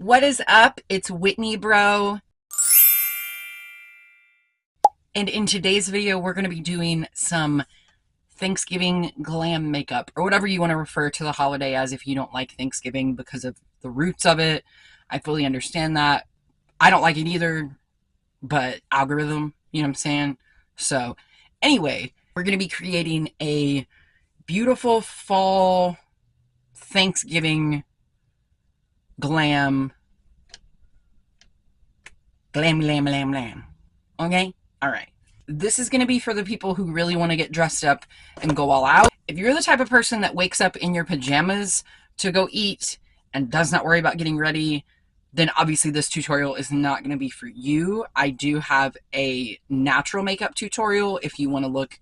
What is up? It's Whitney Bro. And in today's video, we're going to be doing some Thanksgiving glam makeup, or whatever you want to refer to the holiday as if you don't like Thanksgiving because of the roots of it. I fully understand that. I don't like it either, but algorithm, you know what I'm saying? So anyway, we're going to be creating a beautiful fall Thanksgiving glam. Glam. Okay? All right. This is going to be for the people who really want to get dressed up and go all out. If you're the type of person that wakes up in your pajamas to go eat and does not worry about getting ready, then obviously this tutorial is not going to be for you. I do have a natural makeup tutorial if you want to look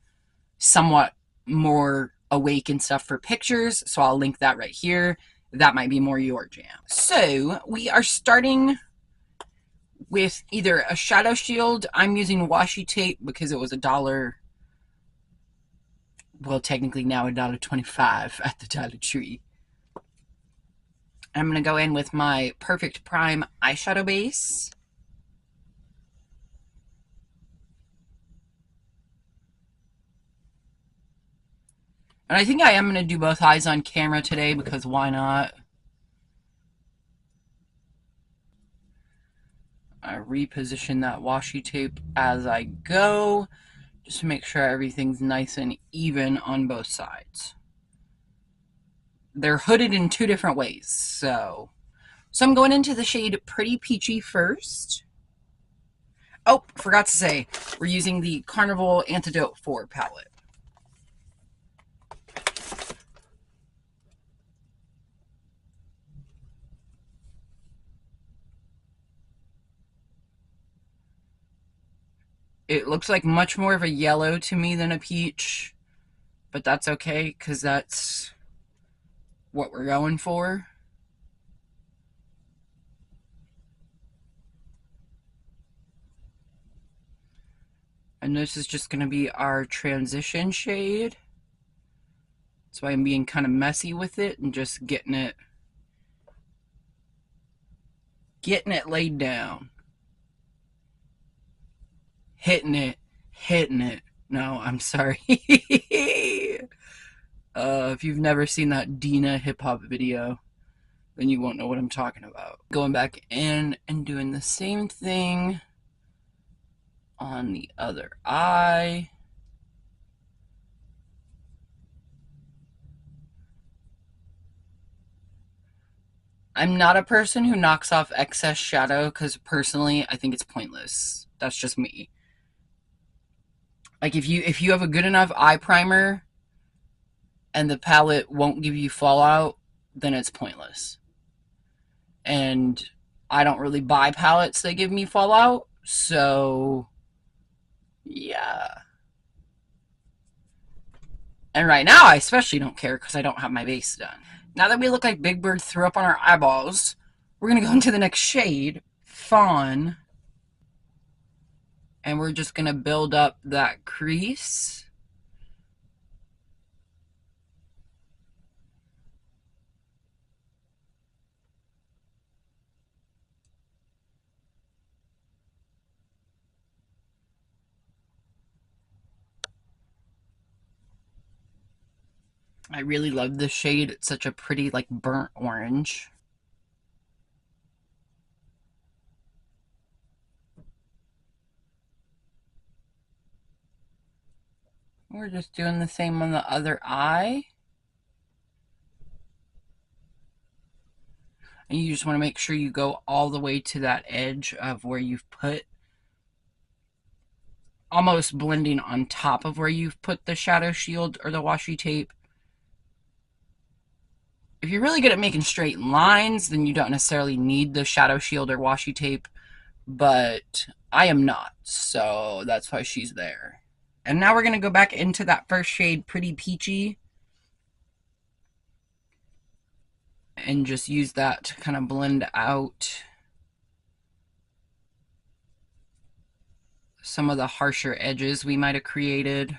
somewhat more awake and stuff for pictures. So I'll link that right here. That might be more your jam. So we are starting with either a shadow shield. I'm using washi tape because it was $1. Well, technically now $1.25 at the Dollar Tree. I'm going to go in with my Perfect Prime eyeshadow base. And I think I am going to do both eyes on camera today because why not? I reposition that washi tape as I go, just to make sure everything's nice and even on both sides. They're hooded in two different ways, so I'm going into the shade Pretty Peachy first. Oh, forgot to say, we're using the Carnival Antidote 4 palette. It looks like much more of a yellow to me than a peach, but that's okay because that's what we're going for. And this is just going to be our transition shade. That's why I'm being kind of messy with it and just getting it laid down. Hitting it. No, I'm sorry. If you've never seen that Dina hip-hop video, then you won't know what I'm talking about. Going back in and doing the same thing on the other eye. I'm not a person who knocks off excess shadow because personally I think it's pointless. That's just me. Like if you have a good enough eye primer and the palette won't give you fallout, then it's pointless. And I don't really buy palettes that give me fallout, so yeah. And right now I especially don't care because I don't have my base done. Now that we look like Big Bird threw up on our eyeballs, we're going to go into the next shade, Fawn. And we're just going to build up that crease. I really love this shade. It's such a pretty, like, burnt orange. We're just doing the same on the other eye. And you just want to make sure you go all the way to that edge of where you've put, almost blending on top of where you've put the shadow shield or the washi tape. If you're really good at making straight lines, then you don't necessarily need the shadow shield or washi tape, but I am not, so that's why she's there. And now we're going to go back into that first shade, Pretty Peachy, and just use that to kind of blend out some of the harsher edges we might have created.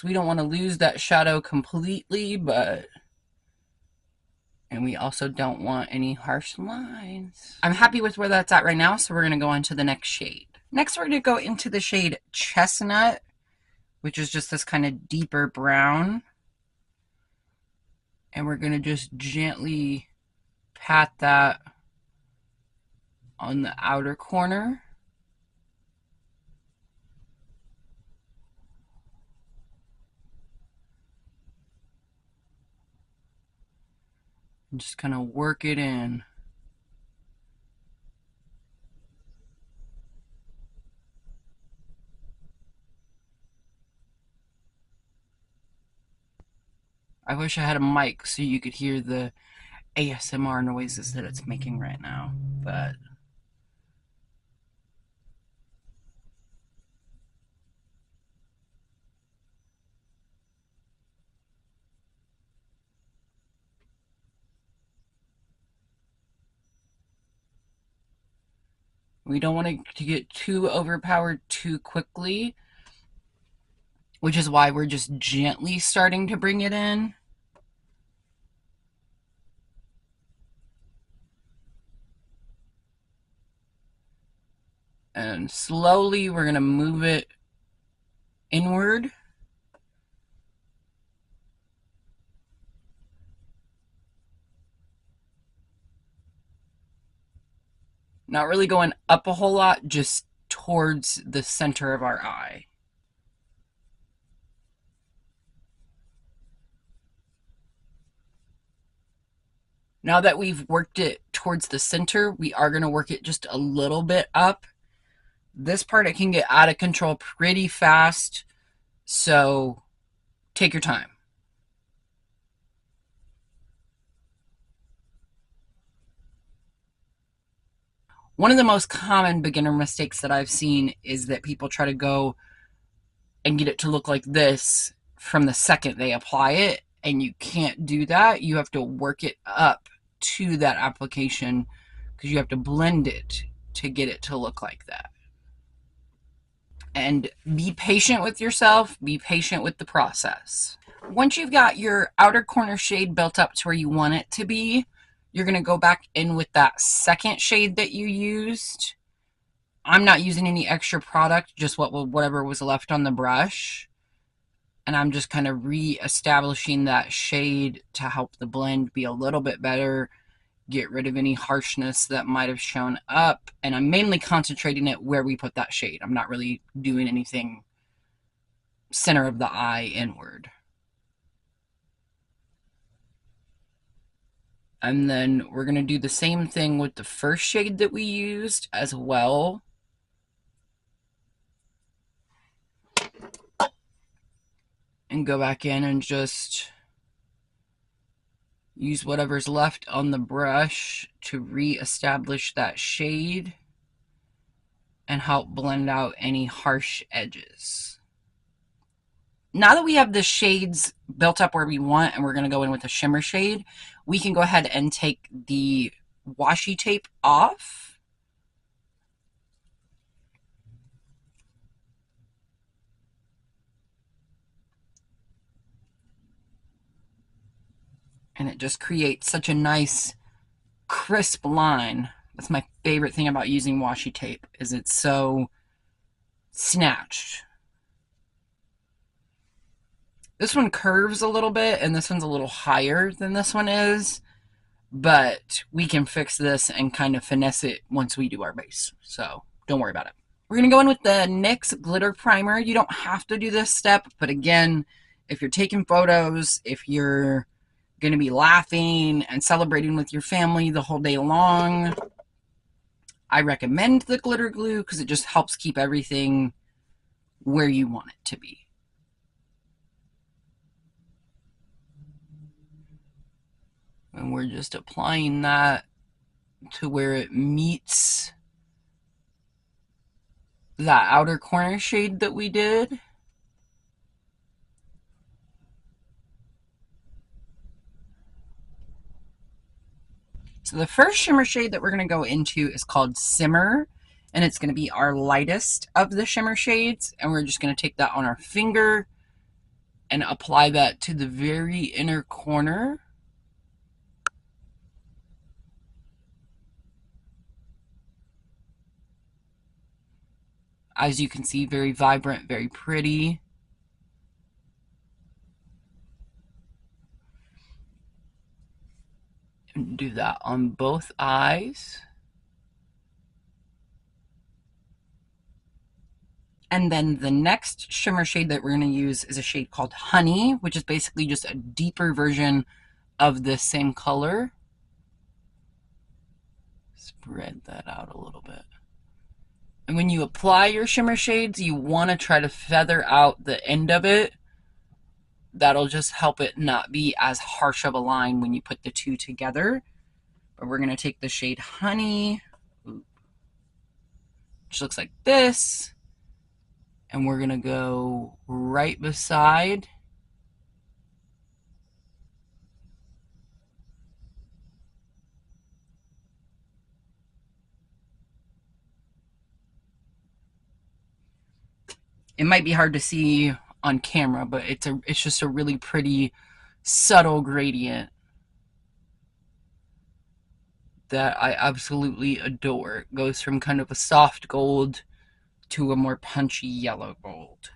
because we don't want to lose that shadow completely, and we also don't want any harsh lines. I'm happy with where that's at right now, so we're going to go on to the next shade. Next, we're going to go into the shade Chestnut, which is just this kind of deeper brown. And we're going to just gently pat that on the outer corner. And just kind of work it in. I wish I had a mic so you could hear the ASMR noises that it's making right now, but we don't want it to get too overpowered too quickly, which is why we're just gently starting to bring it in. And slowly we're going to move it inward. Not really going up a whole lot, just towards the center of our eye. Now that we've worked it towards the center, we are going to work it just a little bit up. This part, it can get out of control pretty fast, so take your time. One of the most common beginner mistakes that I've seen is that people try to go and get it to look like this from the second they apply it, and you can't do that. You have to work it up to that application because you have to blend it to get it to look like that. And be patient with yourself, be patient with the process. Once you've got your outer corner shade built up to where you want it to be, you're going to go back in with that second shade that you used. I'm not using any extra product, just whatever was left on the brush. And I'm just kind of re-establishing that shade to help the blend be a little bit better, get rid of any harshness that might have shown up. And I'm mainly concentrating it where we put that shade. I'm not really doing anything center of the eye inward. And then we're going to do the same thing with the first shade that we used as well. And go back in and just use whatever's left on the brush to re-establish that shade and help blend out any harsh edges. Now that we have the shades built up where we want and we're going to go in with a shimmer shade, we can go ahead and take the washi tape off. And it just creates such a nice crisp line. That's my favorite thing about using washi tape, is it's so snatched. This one curves a little bit, and this one's a little higher than this one is, but we can fix this and kind of finesse it once we do our base, so don't worry about it. We're going to go in with the NYX Glitter Primer. You don't have to do this step, but again, if you're taking photos, if you're going to be laughing and celebrating with your family the whole day long, I recommend the glitter glue because it just helps keep everything where you want it to be. And we're just applying that to where it meets that outer corner shade that we did. So the first shimmer shade that we're going to go into is called Simmer, and it's going to be our lightest of the shimmer shades, and we're just going to take that on our finger and apply that to the very inner corner. As you can see, very vibrant, very pretty. And do that on both eyes. And then the next shimmer shade that we're going to use is a shade called Honey, which is basically just a deeper version of the same color. Spread that out a little bit. And when you apply your shimmer shades, you want to try to feather out the end of it. That'll just help it not be as harsh of a line when you put the two together. But we're going to take the shade Honey, which looks like this, and we're going to go right beside. It might be hard to see on camera, but it's just a really pretty subtle gradient that I absolutely adore. It goes from kind of a soft gold to a more punchy yellow gold.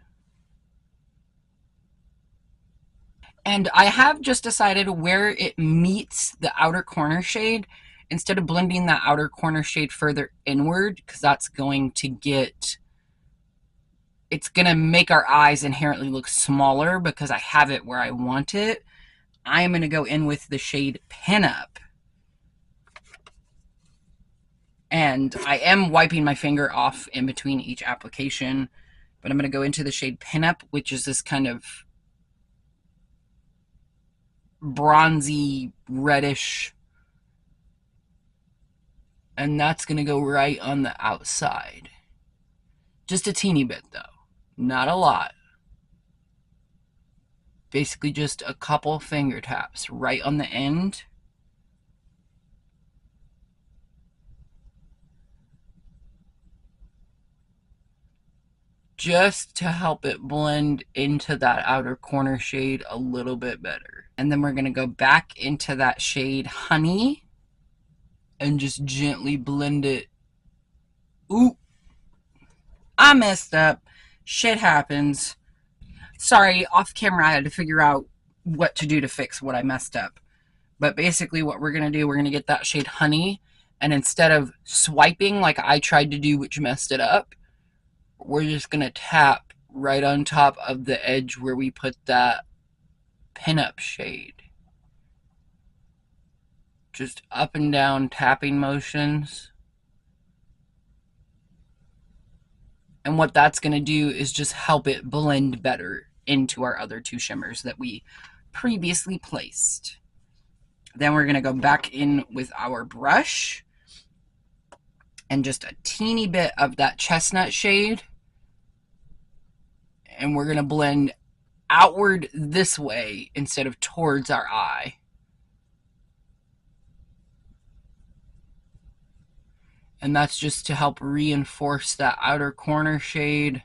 And I have just decided where it meets the outer corner shade, instead of blending that outer corner shade further inward, because that's going to get, it's going to make our eyes inherently look smaller because I have it where I want it. I'm going to go in with the shade Pinup. And I am wiping my finger off in between each application, but I'm going to go into the shade Pinup, which is this kind of bronzy reddish, and that's going to go right on the outside. Just a teeny bit though, not a lot. Basically just a couple finger taps right on the end. Just to help it blend into that outer corner shade a little bit better. And then we're going to go back into that shade Honey and just gently blend it. Ooh, I messed up. Shit happens. Sorry, off camera I had to figure out what to do to fix what I messed up. But basically what we're going to do, we're going to get that shade Honey, and instead of swiping like I tried to do, which messed it up, we're just going to tap right on top of the edge where we put that Pinup shade. Just up and down tapping motions. And what that's going to do is just help it blend better into our other two shimmers that we previously placed. Then we're going to go back in with our brush and just a teeny bit of that chestnut shade. And we're going to blend outward this way instead of towards our eye. And that's just to help reinforce that outer corner shade,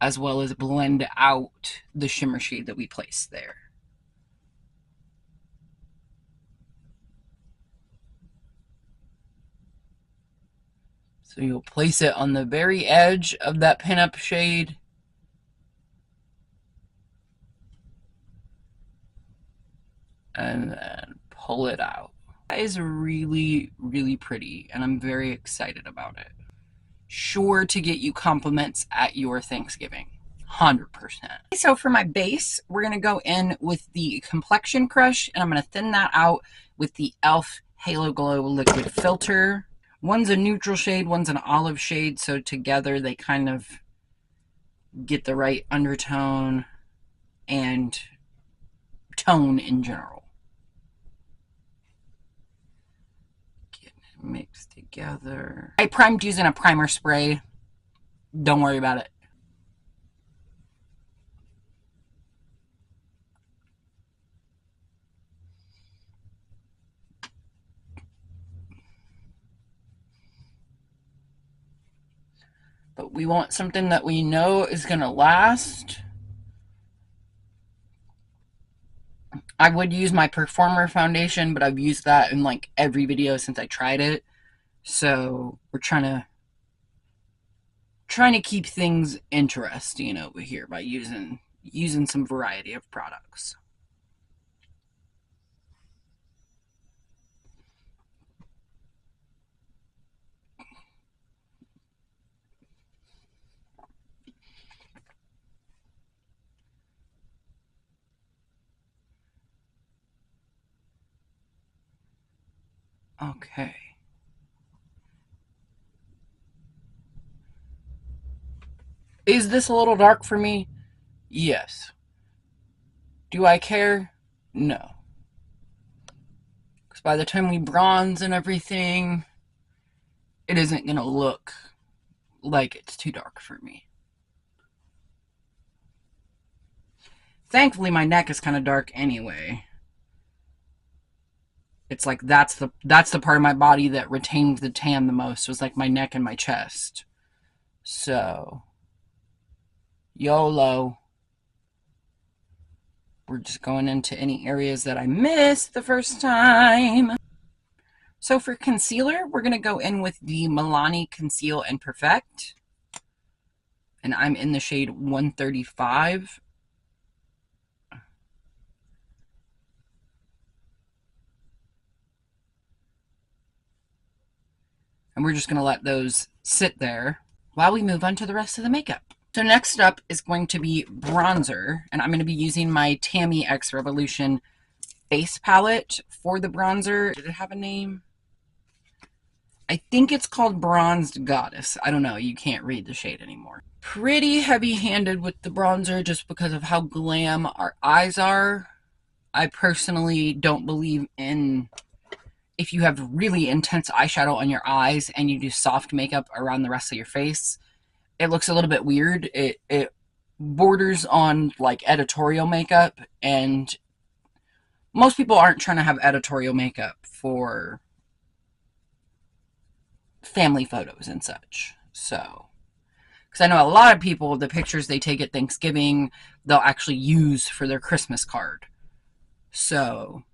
as well as blend out the shimmer shade that we placed there. So you'll place it on the very edge of that Pinup shade. And then pull it out. That is really, really pretty, and I'm very excited about it. Sure to get you compliments at your Thanksgiving. 100%. So for my base, we're going to go in with the Complexion Crush, and I'm going to thin that out with the e.l.f. Halo Glow Liquid Filter. One's a neutral shade, one's an olive shade, so together they kind of get the right undertone and tone in general. Mixed together. I primed using a primer spray. Don't worry about it. But we want something that we know is going to last. I would use my Performer foundation, but I've used that in like every video since I tried it. So we're trying to keep things interesting over here by using some variety of products. Okay. Is this a little dark for me? Yes. Do I care? No. Because by the time we bronze and everything, it isn't going to look like it's too dark for me. Thankfully, my neck is kind of dark anyway. It's like that's the part of my body that retained the tan the most, was like my neck and my chest. So, YOLO. We're just going into any areas that I missed the first time. So for concealer, we're going to go in with the Milani Conceal and Perfect. And I'm in the shade 135. And we're just going to let those sit there while we move on to the rest of the makeup. So next up is going to be bronzer. And I'm going to be using my Tammi X Revolution face palette for the bronzer. Did it have a name? I think it's called Bronzed Goddess. I don't know. You can't read the shade anymore. Pretty heavy-handed with the bronzer just because of how glam our eyes are. I personally don't believe in, if you have really intense eyeshadow on your eyes and you do soft makeup around the rest of your face, it looks a little bit weird. It borders on like editorial makeup, and most people aren't trying to have editorial makeup for family photos and such. So, because I know a lot of people, the pictures they take at Thanksgiving, they'll actually use for their Christmas card. So,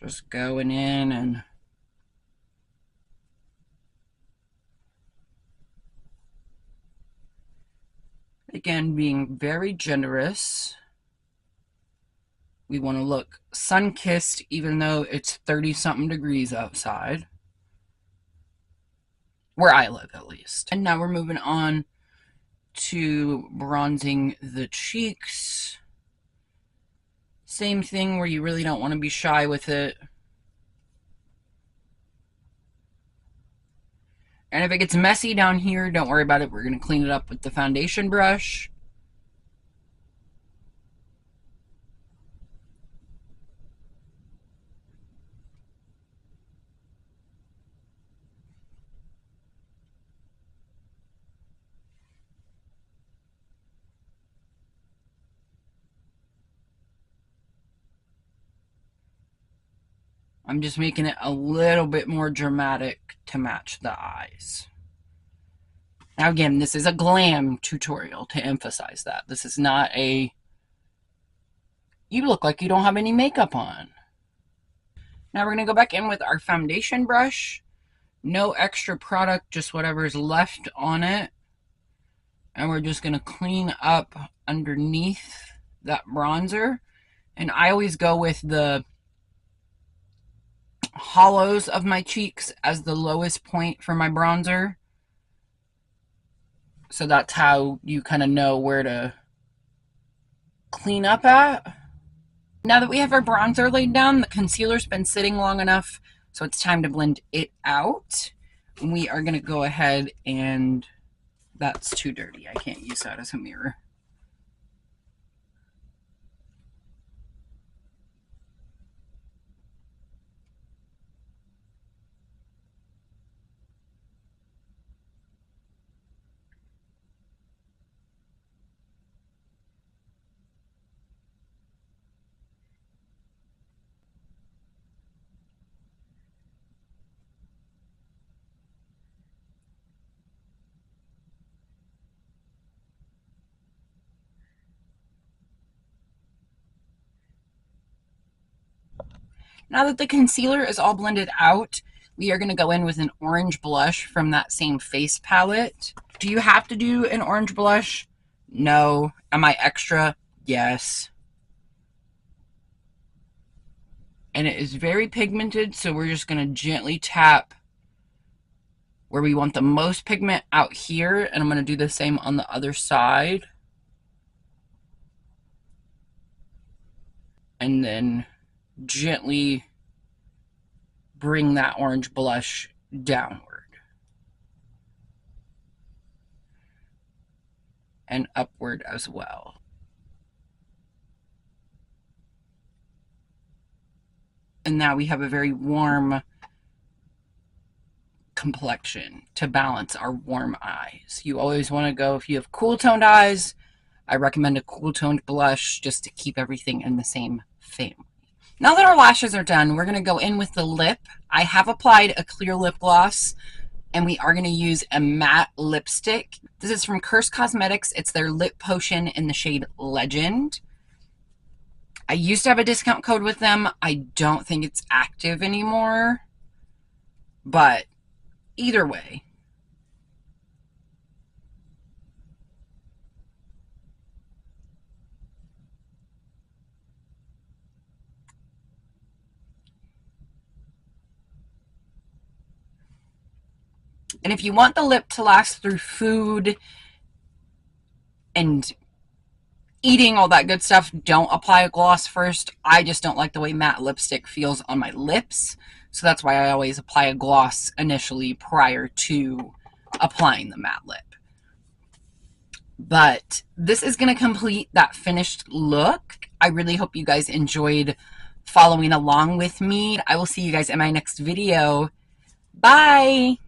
just going in and again, being very generous. We want to look sun-kissed even though it's 30-something degrees outside. Where I live, at least. And now we're moving on to bronzing the cheeks. Same thing where you really don't want to be shy with it. And if it gets messy down here, don't worry about it. We're going to clean it up with the foundation brush. I'm just making it a little bit more dramatic to match the eyes. Now again, this is a glam tutorial, to emphasize that. This is not a, you look like you don't have any makeup on. Now we're going to go back in with our foundation brush. No extra product, just whatever's left on it. And we're just going to clean up underneath that bronzer. And I always go with the hollows of my cheeks as the lowest point for my bronzer. So that's how you kind of know where to clean up at. Now that we have our bronzer laid down, the concealer's been sitting long enough, so it's time to blend it out. We are going to go ahead and, that's too dirty. I can't use that as a mirror. Now that the concealer is all blended out, we are going to go in with an orange blush from that same face palette. Do you have to do an orange blush? No. Am I extra? Yes. And it is very pigmented, so we're just going to gently tap where we want the most pigment out here, and I'm going to do the same on the other side. And then gently bring that orange blush downward and upward as well. And now we have a very warm complexion to balance our warm eyes. You always want to go, if you have cool toned eyes, I recommend a cool toned blush just to keep everything in the same family. Now that our lashes are done, we're going to go in with the lip. I have applied a clear lip gloss, and we are going to use a matte lipstick. This is from Curst Cosmetics. It's their lip potion in the shade Legend. I used to have a discount code with them. I don't think it's active anymore, but either way. And if you want the lip to last through food and eating, all that good stuff, don't apply a gloss first. I just don't like the way matte lipstick feels on my lips. So that's why I always apply a gloss initially prior to applying the matte lip. But this is going to complete that finished look. I really hope you guys enjoyed following along with me. I will see you guys in my next video. Bye!